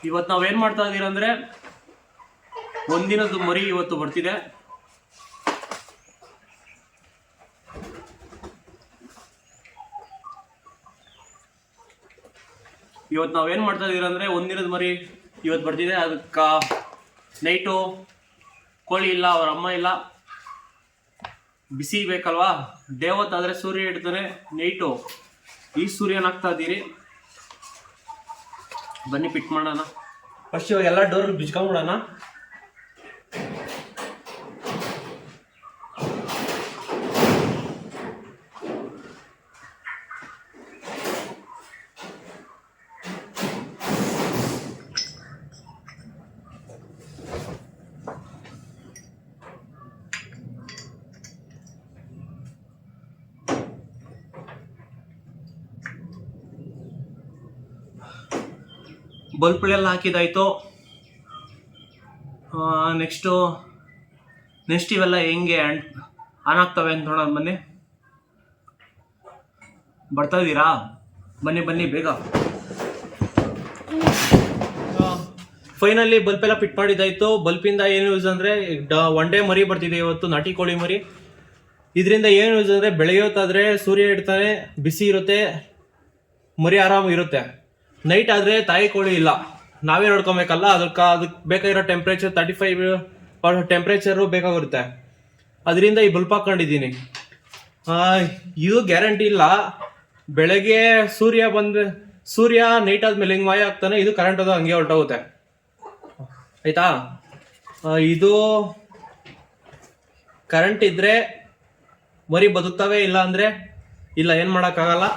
ಇವತ್ತು ನಾವೇನು ಮಾಡ್ತಾ ಇದ್ದೀರ ಅಂದರೆ ಒಂದಿನದ್ದು ಮರಿ ಇವತ್ತು ಬರ್ತಿದೆ. ಇವತ್ತು ನಾವೇನು ಮಾಡ್ತಾ ಇದ್ದೀರ ಅಂದರೆ ಒಂದಿನದ ಮರಿ ಇವತ್ತು ಬರ್ತಿದೆ. ಅದಕ್ಕೆ ನೈಟು ಕೋಳಿ ಇಲ್ಲ, ಅವ್ರ ಅಮ್ಮ ಇಲ್ಲ, ಬಿಸಿ ಬೇಕಲ್ವಾ. ಡೇ ಹೊತ್ತಾದರೆ ಸೂರ್ಯ ಇಡ್ತಾನೆ, ನೈಟು ಈ ಸೂರ್ಯನ ಹಾಕ್ತಾ ಇದ್ದೀರಿ. ಬನ್ನಿ ಪಿಟ್ ಮಾಡೋಣ. ಫಸ್ಟ್ ಇವಾಗ ಎಲ್ಲ ಡೋರ್ ಬಿಚ್ಕೊಂಡ್ಬಿಡೋಣ. ಬಲ್ಪ್ಗಳೆಲ್ಲ ಹಾಕಿದಾಯ್ತು. ನೆಕ್ಸ್ಟ್ ಇವೆಲ್ಲ ಹೆಂಗೆ ಆನ್ ಆಗ್ತವೆ ಅಂತ ನೋಡೋಣ. ಬನ್ನಿ, ಬರ್ತಾ ಇದ್ದೀರಾ? ಬನ್ನಿ ಬೇಗ. Finally ಬಲ್ಪೆಲ್ಲ fit ಮಾಡಿದ್ದಾಯ್ತು. ಬಲ್ಪಿಂದ ಏನು ಯೂಸ್ ಅಂದರೆ ಒನ್ ಡೇ ಮರಿ ಬರ್ತಿದೆ ಇವತ್ತು, ನಾಟಿ ಕೋಳಿ ಮರಿ. ಇದರಿಂದ ಏನು ಯೂಸ್ ಅಂದರೆ ಬೆಳೆಯೋತ್ತಾದರೆ ಸೂರ್ಯ ಇಡ್ತಾನೆ, ಬಿಸಿ ಇರುತ್ತೆ, ಮರಿ ಆರಾಮಾಗಿರುತ್ತೆ. ನೈಟ್ ಆದರೆ ತಾಯಿ ಕೋಳಿ ಇಲ್ಲ, ನಾವೇ ನೋಡ್ಕೊಬೇಕಲ್ಲ. ಅದಕ್ಕೆ ಬೇಕಾಗಿರೋ ಟೆಂಪ್ರೇಚರ್ 35 ಟೆಂಪ್ರೇಚರು ಬೇಕಾಗಿರುತ್ತೆ. ಅದರಿಂದ ಈ ಬಲ್ಪ್ ಹಾಕೊಂಡಿದ್ದೀನಿ. ಇದು ಗ್ಯಾರಂಟಿ ಇಲ್ಲ, ಬೆಳಗ್ಗೆ ಸೂರ್ಯ ನೈಟ್ ಆದ್ಮೇಲೆ ಹಿಂಗೆ ಮಾಯ ಆಗ್ತಾನೆ, ಇದು ಕರೆಂಟ್ ಅದು ಹಂಗೆ ಹೊರಟೋಗುತ್ತೆ. ಆಯ್ತಾ? ಇದು ಕರೆಂಟ್ ಇದ್ರೆ ಮರಿ ಬದುಕ್ತವೆ, ಇಲ್ಲ ಅಂದರೆ ಇಲ್ಲ, ಏನು ಮಾಡೋಕ್ಕಾಗಲ್ಲ.